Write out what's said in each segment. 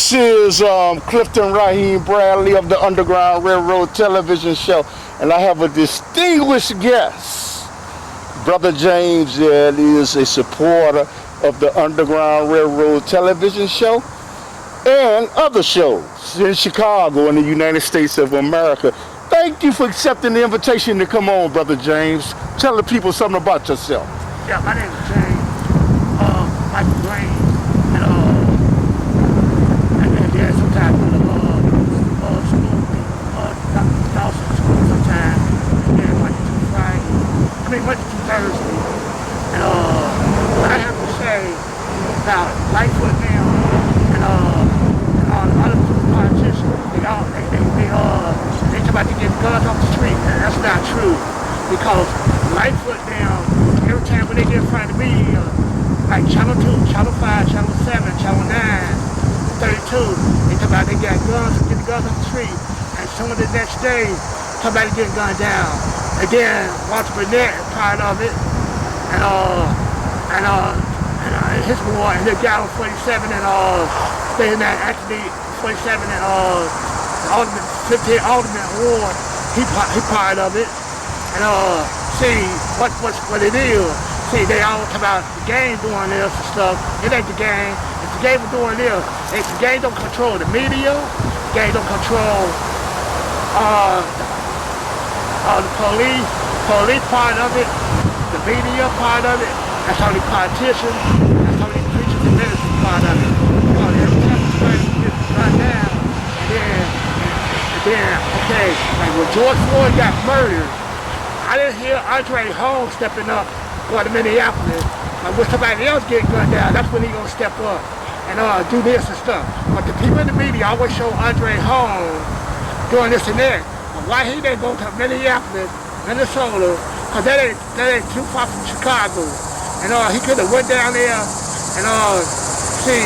This is Clifton Bradley of the Underground Railroad television show, and I have a distinguished guest. Brother James is a supporter of the Underground Railroad television show and other shows in Chicago in the United States of America. Thank you for accepting the invitation to come on, Brother James. Tell the people something about yourself. Yeah, my name is James. Michael Green. And then sometimes go to school, Dawson school sometimes. And then Monday through Thursday. And what I have to say about Lightfoot now and all the other politicians, they talk about to get guns off the street. And that's not true. Because Lightfoot now, every time when they get in front of the media, like Channel 2, Channel 5, Channel 7, Channel 9, 32, they talk about they got guns, get the guns off the street, and some of the next day, talk about getting gunned down. And then Walter Burnett is part of it, and his war, and the guy on 47, and saying that actually 47 and Alderman, 15 Alderman War, he part of it. And see what it is. See, they all talk about the game doing this and stuff. It ain't the game. If the game is doing this, if the game don't control the media, the game don't control the police part of it, the media part of it. That's how the politicians, that's how the preachers and ministers part of it. Because every time somebody gets run down, and then okay, like when George Floyd got murdered, I didn't hear Andre Holmes stepping up going to Minneapolis. When somebody else get gunned down, that's when he gonna step up and do this and stuff. But the people in the media always show Andre Holmes doing this and that. But why he didn't go to Minneapolis, Minnesota? Cause that ain't too far from Chicago. And he could have went down there and see.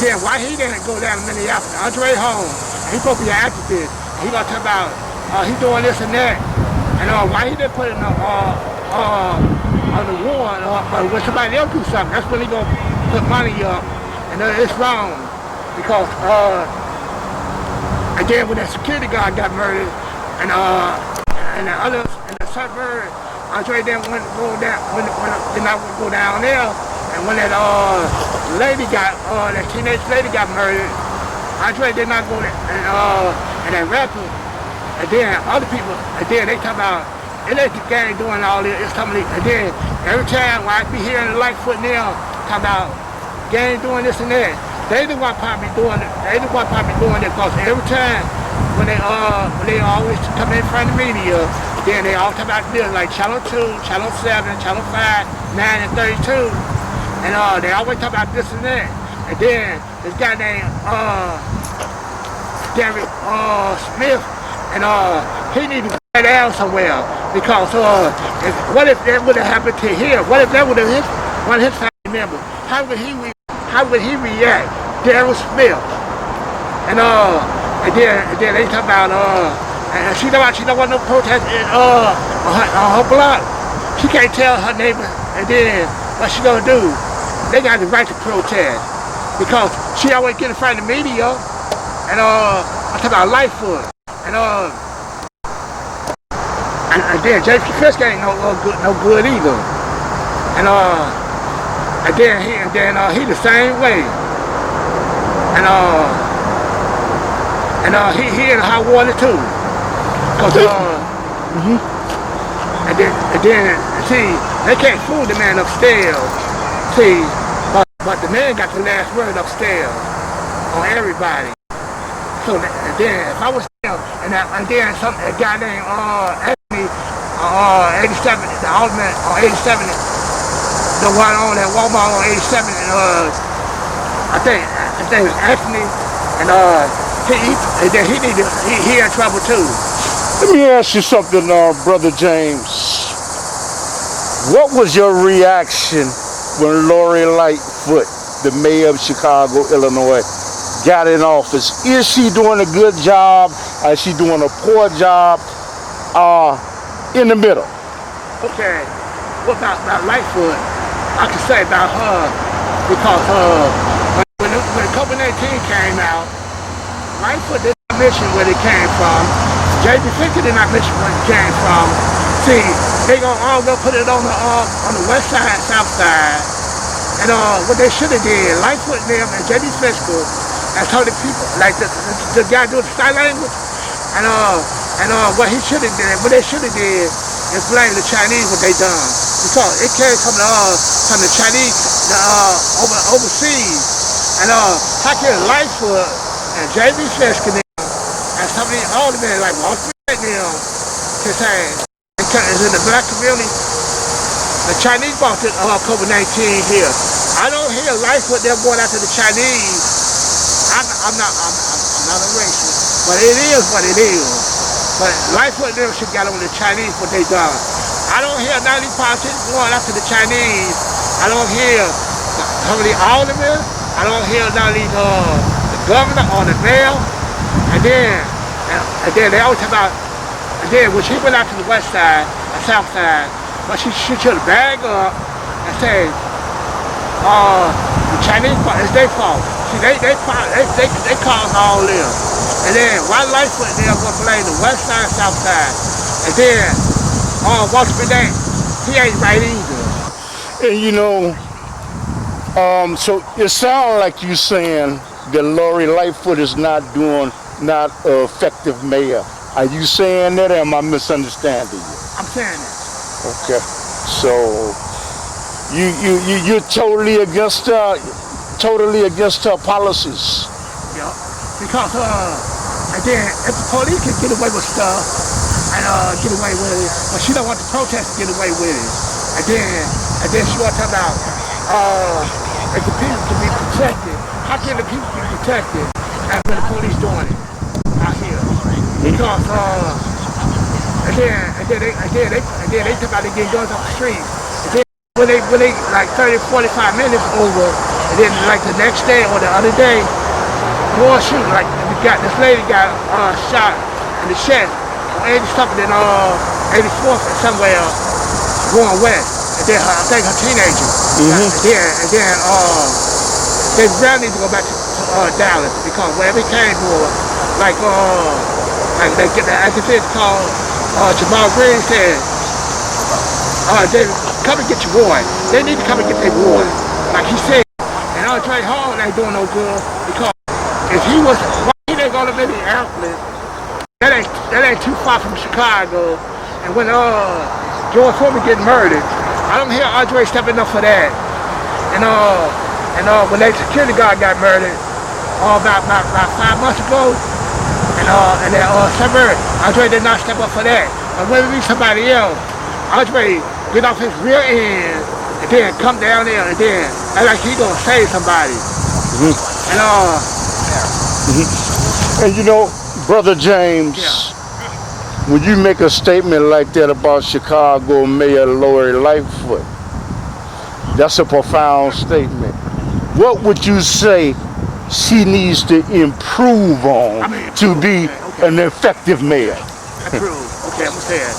Then why he didn't go down to Minneapolis? Andre Holmes, he's supposed to be an activist. He gonna talk about he doing this and that. And why he didn't put it on the warrant, but when somebody else do something, that's when he gonna put money up, and it's wrong, because and then when that security guard got murdered, and the suburb, Andre didn't want to go down, did not want to go down there, and when that lady got, that teenage lady got murdered, Andre did not go there, and that rapper. And then other people, and then they talk about, it ain't the gang doing all this, it's something, and then every time when I be hearing the Lightfoot now, talk about gang doing this and that, they the one probably doing it, because every time when they always come in front of the media, then they all talk about this, like Channel 2, Channel 7, Channel 5, 9, and 32, and they always talk about this and that, and then this guy named Derek Smith, and he needed to go down somewhere, because what if that would have happened to him? What if that would have hit one of his family members? How would he react? Darryl Smith, and then they talk about and she don't want no protest on her block. She can't tell her neighbor, and then what she gonna do? They got the right to protest, because she always get in front of the media, and I talk about Lightfoot. And then James Fisk ain't no good either. And then he the same way. And he in hot water too. Cause and then see, they can't fool the man upstairs. See, but the man got the last word upstairs on everybody. So then, if I was there, and then a guy named Anthony, 87, the Alderman on 87, the one on that Walmart on 87, and I think it was Anthony, and he in trouble too. Let me ask you something, Brother James. What was your reaction when Lorie Lightfoot, the mayor of Chicago, Illinois, got in office? Is she doing a good job? Is she doing a poor job? In the middle. Okay, what about Lightfoot? I can say about her, because when COVID-19 came out. Lightfoot did not mention where they came from. J.B. Ficker did not mention where it came from. See, they gonna all go put it on the west side, south side. And what they should have did, Lightfoot and them and J.B. Fisker, and told the people, like the guy doing the sign language, and what he should have did, what they should have did is blame the Chinese what they done. Because it came from the Chinese overseas. And how can Lightfoot and J.B. Fisker and some of these older men like Walter and them can say, is in the black community, the Chinese brought this COVID-19 here. I don't hear Lightfoot them going after the Chinese. I'm not a racist, but it is what it is. But Lightfoot them should get on the Chinese what they done. I don't hear none of these politicians going after the Chinese. I don't hear some of the aldermen. I don't hear none of these the governor or the mayor. And then they always talk about. And then when she went out to the west side and south side, but she should bag up and say, the Chinese fault, it's their fault. See, they caused all this. And then why Lightfoot they're gonna blame the west side, south side. And then Walter Bennett, he ain't right either. And you know, so it sounds like you saying that Lorie Lightfoot is not an effective mayor. Are you saying that, or am I misunderstanding you? I'm saying that. Okay. So you're totally against her policies. Yeah. Because and then if the police can get away with stuff and get away with it, but she don't want the protesters to get away with it. And then she want to talk about if the people can be protected. How can the people be protected when the police doing it out here? Because and then they talk about they get guns off the street. And then when they like 30, 45 minutes over, and then like the next day or the other day, more shoot like this lady got shot in the chest on 80 something in 84th and somewhere going west. And then I think her teenager. And then they really need to go back to Dallas because wherever he came for, like they get the activist called Jamal Green said, they come and get your boy. They need to come and get their boy. Like he said. And Andre Hall ain't doing no good because if he was, why he ain't gonna be the outlet? That ain't too far from Chicago. And when George Foreman getting murdered, I don't hear Andre stepping up for that. And when that security guard got murdered, about 5 months ago, and that suburb, Andre did not step up for that. But when it be somebody else, Andre get off his rear end and then come down there and then act like he gonna save somebody. And you know, Brother James, when you make a statement like that about Chicago Mayor Lorie Lightfoot, that's a profound statement. What would you say she needs to improve on to be an effective mayor? Improve. Okay, I'm gonna say it.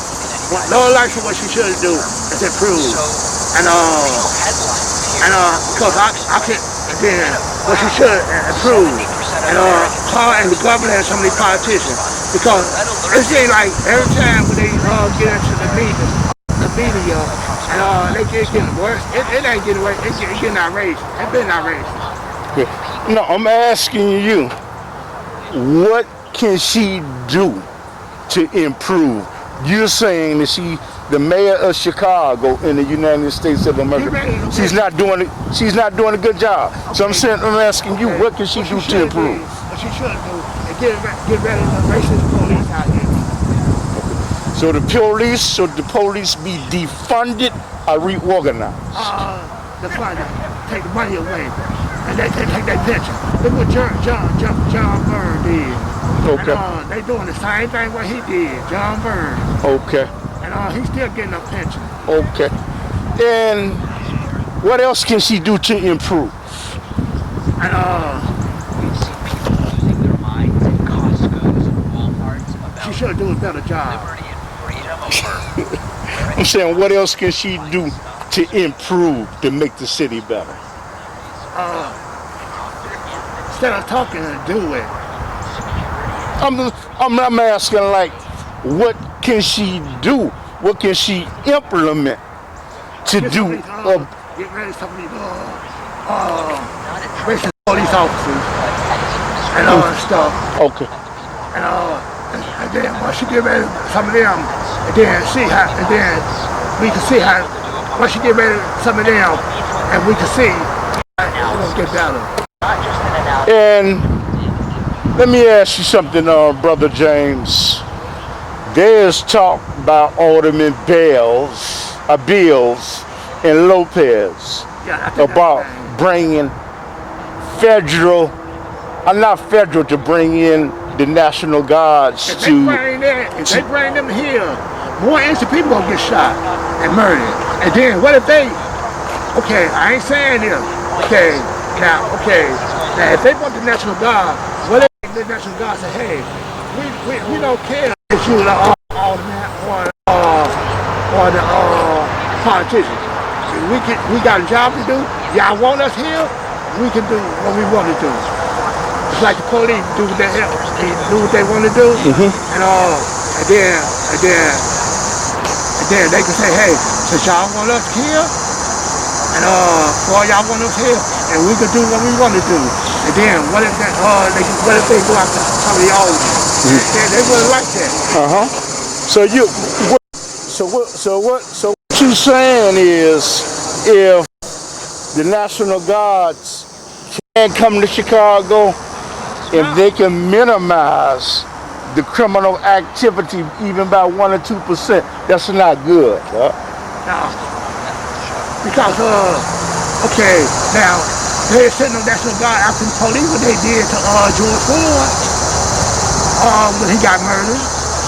Lorie Lightfoot, what she should do is improve. Because I can, then what she should improve. And her and the governor and some of these politicians. Because it seems like every time when they get into the media, and they get getting worse, it ain't getting worse, it's getting outrageous. It's been outrageous. No, I'm asking you, what can she do to improve? You're saying that the mayor of Chicago in the United States of America, she's not doing a good job. So I'm asking you, what can she do to improve? What she should do is get rid of the racist police out here. So the police be defunded or reorganized? Defunded. Take the money away. And they take that pension. Look what John Byrne did. Okay. And they doing the same thing what he did, John Byrne. Okay. And he's still getting a pension. Okay. And what else can she do to improve? And she should do a better job. I'm saying, what else can she do to improve to make the city better? instead of talking, do it. I'm asking, like, what can she do? What can she implement to do? Get ready some of these racist police officers and all that stuff. Okay. And then once she get ready some of them, and then see how, and then we can see how, once she get ready some of them, and we can see how it's gonna get better. And let me ask you something, Brother James. There's talk about Alderman Bills and Lopez about bringing to bring in the National Guards if they bring them here, more innocent people gonna get shot and murdered. And then what if they, okay, I ain't saying this, now if they want the National Guard, what if the National Guard say, hey, we don't care if you the alderman or the politician. We got a job to do. Y'all want us here? We can do what we want to do. It's like the police do what they want to do, and then they can say, hey, since y'all want us here, and all y'all want us here, and we can do what we want to do. And then what if they go after some of the aldermen? They wouldn't like that. So what you saying is, if the National Guards can come to Chicago, if they can minimize the criminal activity even by 1 or 2%, that's not good. No. Because now they sent the National Guard after the police what they did to George Floyd when he got murdered.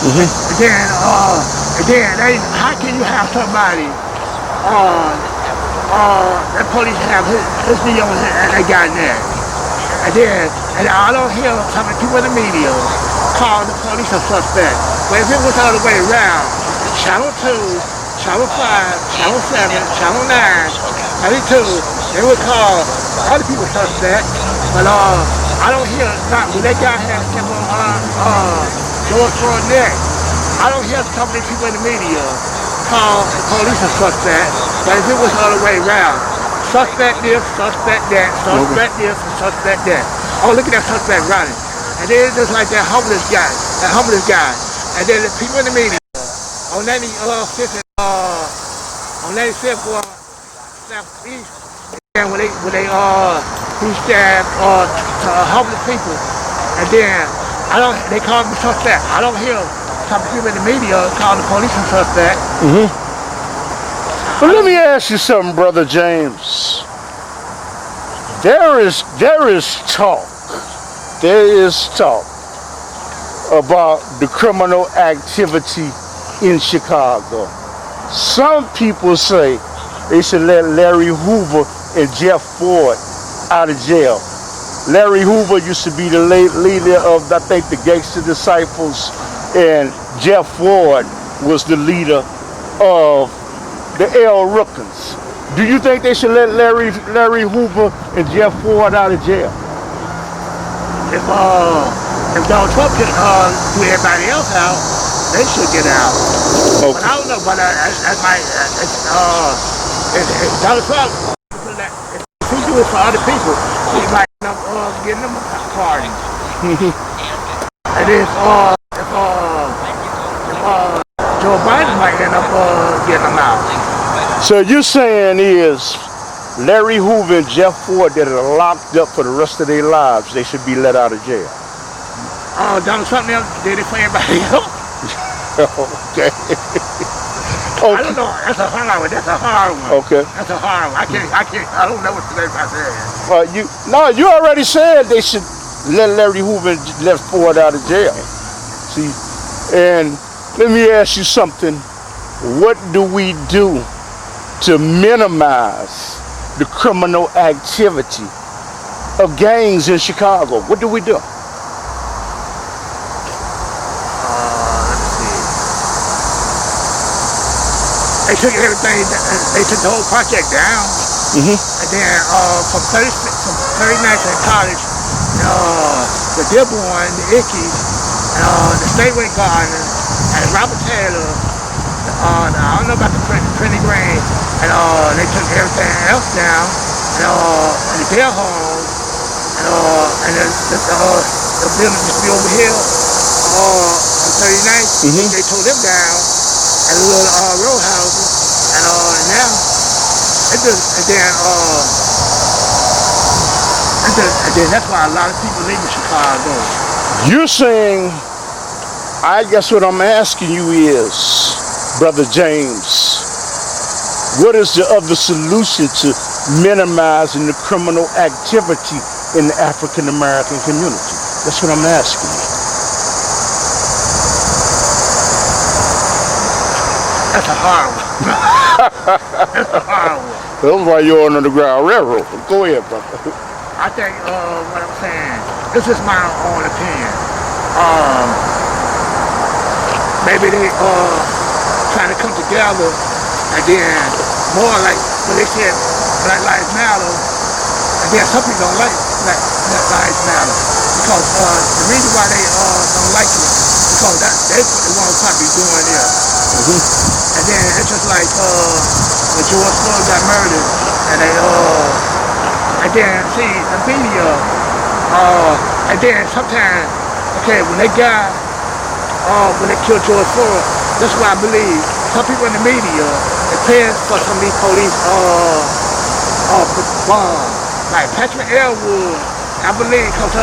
And then how can you have somebody that police have his video and they got in there? And I don't hear some people in the media call the police a suspect. But if it was the other way around, Channel 2, Channel 5, Channel 7, Channel 9, 32, they would call other people suspect. But I don't hear, not when that guy had kept on George Floyd neck, I don't hear some of these people in the media call the police a suspect. But if it was the other way around, suspect this, suspect that, suspect this, and suspect that. Oh, look at that suspect running. And then it's just like that homeless guy. And then the people in the media, on 95th Southeast, and when they he stabbed homeless people, and then they call him a suspect. I don't hear some people in the media call the police a suspect. But let me ask you something, Brother James. There is talk about the criminal activity in Chicago. Some people say they should let Larry Hoover and Jeff Ford out of jail. Larry Hoover used to be the leader of, I think, the Gangster Disciples, and Jeff Ford was the leader of the L. Rookins. Do you think they should let Larry Hoover and Jeff Ford out of jail? If Donald Trump can do everybody else out, they should get out. Okay. But I don't know, but if Donald Trump, if he do it for other people, he might end up getting them a pardon. And if Joe Biden might end up getting them out. So you're saying is Larry Hoover and Jeff Ford that are locked up for the rest of their lives, they should be let out of jail? Donald Trump now did it for everybody else. Okay. I don't know. That's a hard one. Okay. That's a hard one. I don't know what to say about that. You already said they should let Larry Hoover and Jeff Ford out of jail. See, and let me ask you something. What do we do to minimize the criminal activity of gangs in Chicago? What do we do? They took everything. They took the whole project down. And then from 39th and College, the Dearborn, the Ickies, the Stateway Garden, and Robert Taylor. I don't know about the Printing Grain, and they took everything else down, and the Bear Home, and the building just be over here on 39th. They tore them down, and the little row houses, and now it just and then that's why a lot of people leave Chicago. You're saying, I guess what I'm asking you is, Brother James, what is the other solution to minimizing the criminal activity in the African American community? That's what I'm asking you. That's a hard one. That's a hard one. That's why you're on the Underground Railroad. Go ahead, brother. I think what I'm saying, this is my own opinion. Maybe they trying to come together, and then more like when they said Black Lives Matter, and then some people don't like Black Lives Matter because the reason why they don't like it because that's what they want to probably be doing there. And then it's just like when George Floyd got murdered, and they and then see the media, and then sometimes, okay, when they got, when they killed George Floyd, that's why I believe some people in the media, they paying for some of these police, bombs. Like Patrick Elwood, I believe, cause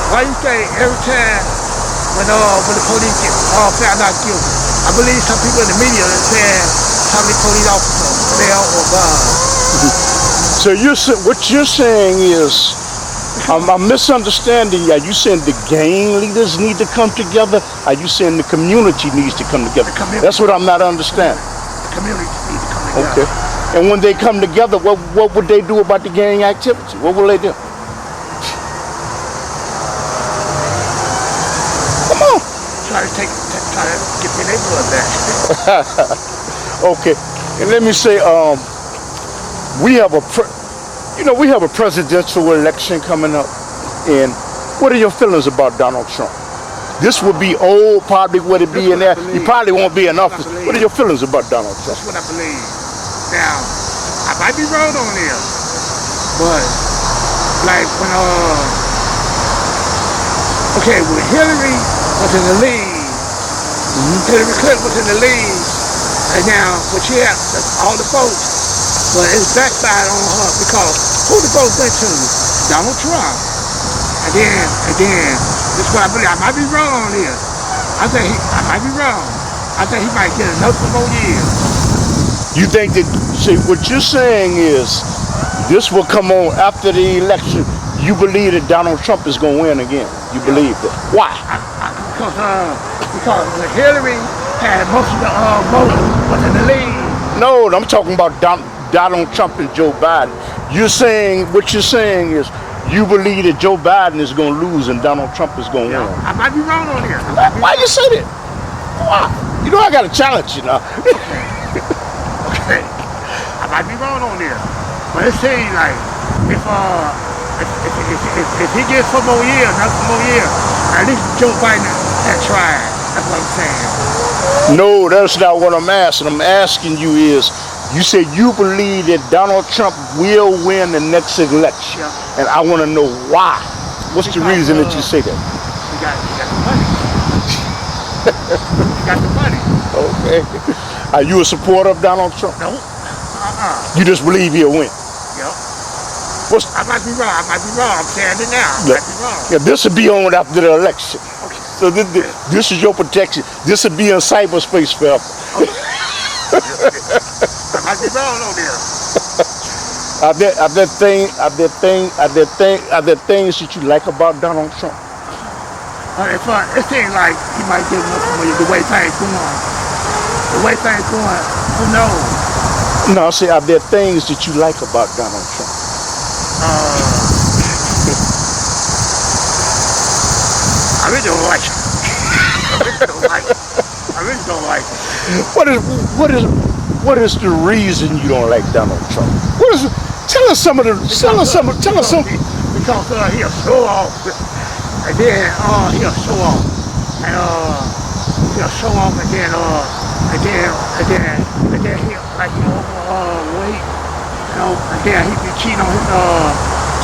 why you say every time when the police get found out guilty, I believe some people in the media are saying how many police officers fell or gone. So what you're saying is, I'm misunderstanding you. Are you saying the gang leaders need to come together? Are you saying the community needs to come together? That's what I'm not understanding. The community needs to come together. Okay. And when they come together, what would they do about the gang activity? What will they do? Come on. Try to get their neighborhood back. Okay. And let me say, we have a presidential election coming up, and what are your feelings about Donald Trump? This would be old, probably would it be in there? He probably won't be in office. What are your feelings about Donald Trump? That's what I believe. Now, I might be wrong on this, but like when when Hillary was in the lead, Hillary Clinton was in the lead, and now when she had all the votes, but it's backfired on her because who the vote went to? Donald Trump. And then this is what I believe. I might be wrong on this. I might be wrong. I think he might get another 4 more years. You think that? See, what you're saying is this will come on after the election. You believe that Donald Trump is going to win again. You believe that. Why? Because Hillary had most of the votes was in the lead. No, I'm talking about Donald Trump and Joe Biden. What you're saying is you believe that Joe Biden is going to lose and Donald Trump is going to win. I might be wrong on here. Why you say that? Why? You know I got to challenge you now. Okay. I might be wrong on there. But it seems like if he gets 4 more years, another 4 more years, at least Joe Biden had tried. That's what I'm saying. No, that's not what I'm asking. I'm asking you is, you said you believe that Donald Trump will win the next election. Yeah. And I want to know why. What's the reason that you say that? He got the money. He got the money. Okay. Are you a supporter of Donald Trump? No. You just believe he'll win? Yep. I might be wrong. I'm saying it now. I might be wrong. Yeah, this will be on after the election. Okay. So this is your protection. This will be in cyberspace forever. Okay. I might be wrong on this. Are there things that you like about Donald Trump? It seems like he might get the way things going. The way things going, who knows? No, see, are there things that you like about Donald Trump? I really don't like him. I really don't like him. What is the reason you don't like Donald Trump? Tell us some. because he'll show off, and then he'll show off, and he'll show off, and then he'll like overweight, you know, and then he be cheating on his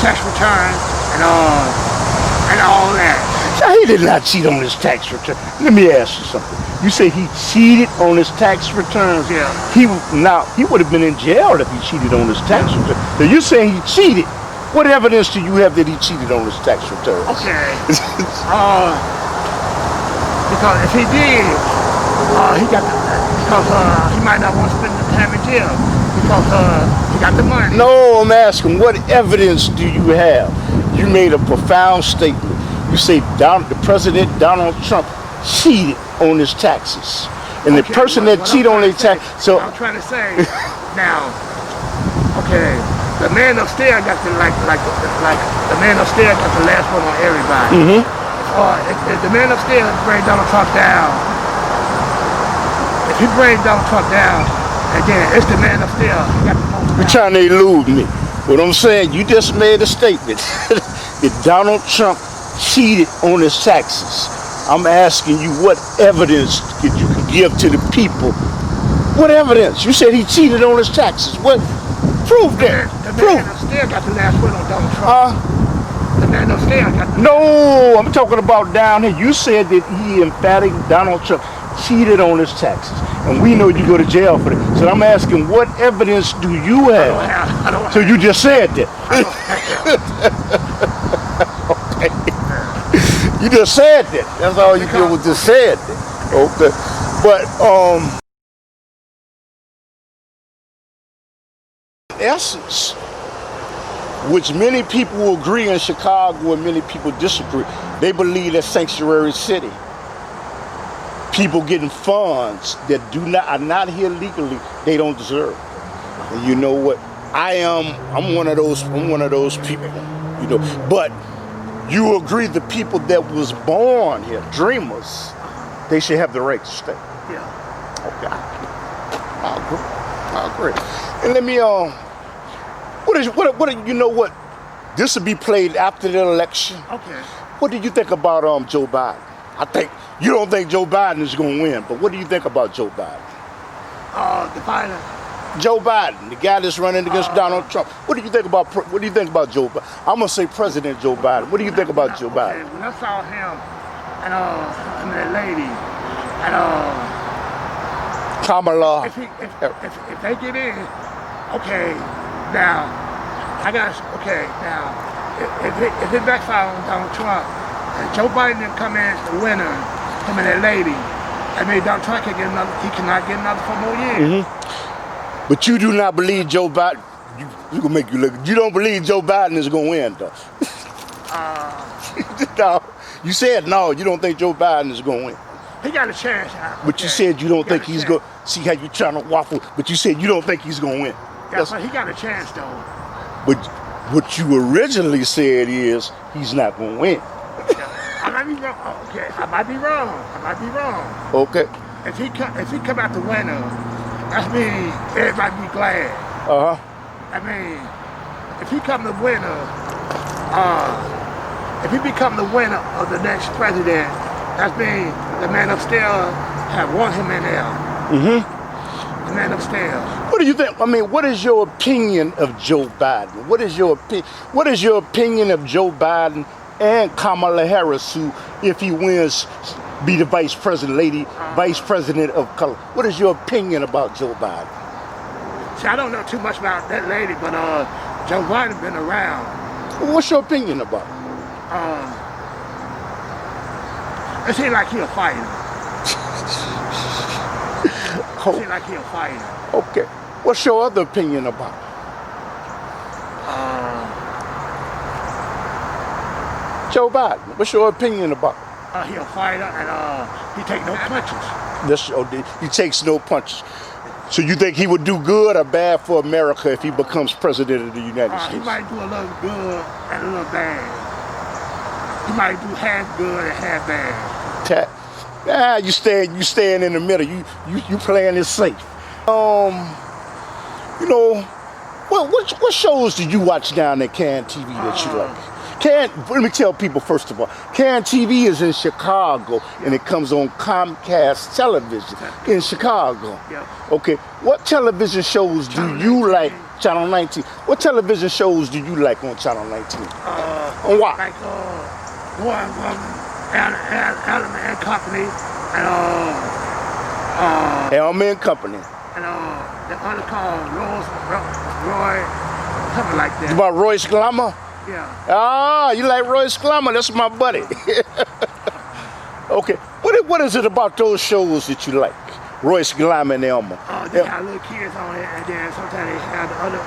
tax return and all that. Now, he did not cheat on his tax return. Let me ask you something. You say he cheated on his tax returns. Yeah. He would have been in jail if he cheated on his tax return. Now you're saying he cheated. What evidence do you have that he cheated on his tax returns? Okay. Because if he did, he might not want to spend the time in jail because he got the money. No, I'm asking, what evidence do you have? You made a profound statement. You say the President Donald Trump cheated on his taxes, and the person that cheated on their tax. So I'm trying to say now, okay, the man upstairs got the like the man upstairs got the last one on everybody. If the man upstairs bring Donald Trump down, if he brings Donald Trump down, and then it's the man upstairs got the most. You're trying to elude me. What I'm saying, you just made a statement that Donald Trump cheated on his taxes. I'm asking you what evidence you can give to the people. What evidence? You said he cheated on his taxes. What? Prove that. The man upstairs got the last word on Donald Trump. The man upstairs got the No, I'm talking about down here. You said that he emphatic Donald Trump cheated on his taxes. And we know you go to jail for that. So I'm asking, what evidence do you have? I don't have. So you just said that. Okay. You just said that. That's all you did was just said that. Okay. But essence, which many will agree in Chicago and many people disagree, they believe that sanctuary city, people getting funds that are not here legally, they don't deserve. And you know what? I'm one of those people, you know. But you agree the people that was born here, dreamers, they should have the right to stay. Yeah. Okay. I agree. And let me you know what? This will be played after the election. Okay. What do you think about Joe Biden? You don't think Joe Biden is going to win, but what do you think about Joe Biden? The Biden. Joe Biden, the guy that's running against Donald Trump. What do you think about Joe Biden? I'm gonna say President Joe Biden. What do you think about Joe Biden? When I saw him and that lady and Kamala. if they get in, okay, now if it backfires on Donald Trump and Joe Biden didn't come in as the winner, him and that lady, I mean Donald Trump he cannot get another 4 more years. But you do not believe Joe Biden. You gonna make you look. You don't believe Joe Biden is gonna win, though. No, you said no. You don't think Joe Biden is gonna win. He got a chance. But you said you don't think he's going. See how you trying to waffle. But you said you don't think he's gonna win. Yeah, but he got a chance though. But what you originally said is he's not gonna win. I might be wrong. Okay, I might be wrong. Okay. If he come out the winner, that means everybody be glad. I mean, if he come the winner, if he become the winner of the next president, that means the man upstairs have won him in there. The man upstairs. What do you think? I mean, what is your opinion of Joe Biden? What is your opinion of Joe Biden and Kamala Harris, who, if he wins, be the vice president of color? What is your opinion about Joe Biden? See, I don't know too much about that lady, but Joe Biden been around. What's your opinion about it? It seems like he a fighter. It seems like he a fighter. Okay. What's your other opinion about it? Joe Biden, what's your opinion about it? He a fighter and he take no punches. He takes no punches. So you think he would do good or bad for America if he becomes president of the United States? He might do a little good and a little bad. He might do half good and half bad. You staying in the middle. You playing it safe. You know, what shows did you watch down at Can TV that you like? Let me tell people first of all, Can TV is in Chicago and it comes on Comcast Television in Chicago. Yeah. Okay, what television shows do you like? Channel 19. What television shows do you like on Channel 19? On what? Like one Element and Company and Elman Company. and the other called Roy, something like that. About Royce Glamour? Yeah. Ah, you like Royce Glamour? That's my buddy. Okay, what is it about those shows that you like? Royce Glamour and Elmer. They have little kids on it, and then sometimes they have the other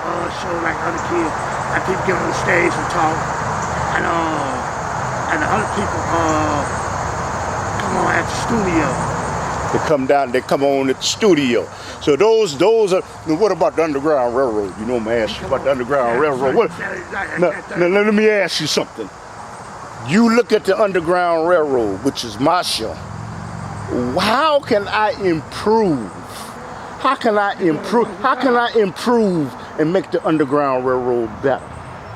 show like other kids, like people get on the stage and talk, and the other people come on at the studio. They come down, they come on at the studio. So those are, what about the Underground Railroad? You know I'm gonna ask you about the Underground Railroad. Now, let me ask you something. You look at the Underground Railroad, which is my show. How can I improve? How can I improve? How can I improve and make the Underground Railroad better?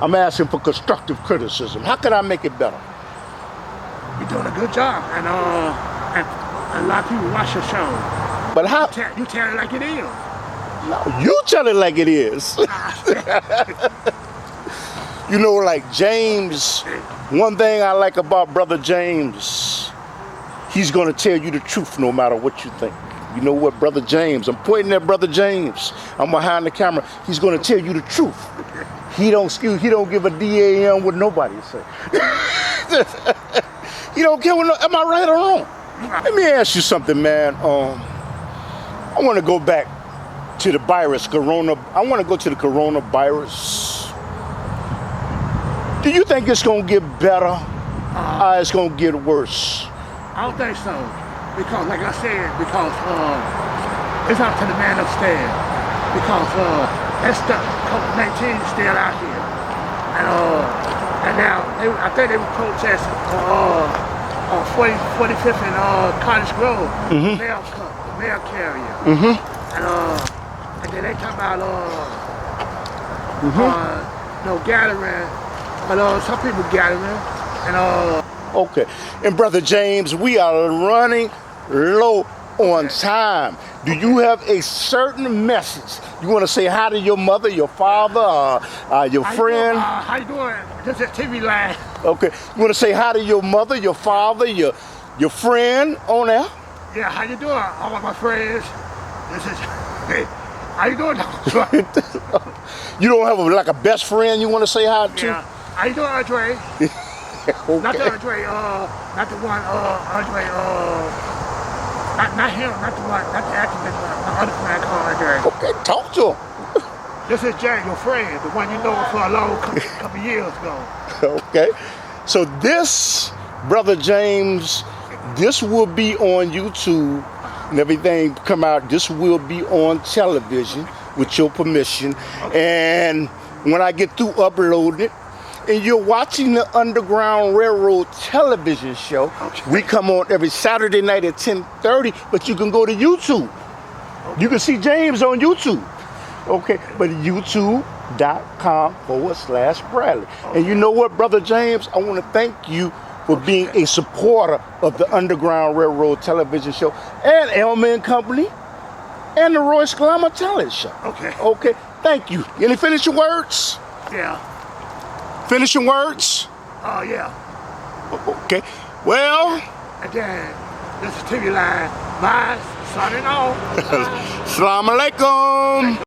I'm asking for constructive criticism. How can I make it better? You're doing a good job, and a lot of people watch your show. But how? You tell it like it is. No, you tell it like it is. You know, like James, one thing I like about Brother James, he's gonna tell you the truth no matter what you think. You know what, Brother James, I'm pointing at Brother James. I'm behind the camera. He's gonna tell you the truth. He don't give a damn what nobody say. He don't care what, am I right or wrong? Let me ask you something, man. I wanna go back to the virus, I wanna go to the coronavirus. Do you think it's gonna get better or it's gonna get worse? I don't think so, because like I said, because it's up to the man upstairs, because that stuff, COVID-19 is still out here, and now I think they were protesting on 45th and Cottage Grove, mail carrier, and then they talk about no gathering, but some people gathering, and Okay, and Brother James, we are running low on time. Do you have a certain message? You want to say hi to your mother, your father, your friend? How you doing? This is TV Line. Okay, you want to say hi to your mother, your father, your friend on there? Yeah, how you doing? All of my friends. This is, hey, how you doing? You don't have like a best friend you want to say hi to? Yeah. How you doing, Andre? Okay. Not the Andre, not the one, Andre, not him, not the one, not the activist, the other friend called Andre. Okay, talk to him. This is Jay, your friend, the one you know for a long couple years ago. Okay, so this, Brother James, this will be on YouTube and everything come out. This will be on television with your permission. And when I get through uploading it, and you're watching the Underground Railroad television show, we come on every Saturday night at 10:30, but you can go to YouTube. You can see James on YouTube. Okay, but youtube.com/Bradley. And you know what, Brother James, I want to thank you for being a supporter of the Underground Railroad television show and Elman Company and the Royce Glamour talent show. Okay. Okay, thank you. Any finishing words? Yeah. Finishing words? Oh, yeah. Okay. Well. Again, this is TV Line. Bye. Signing off. Assalamu alaikum.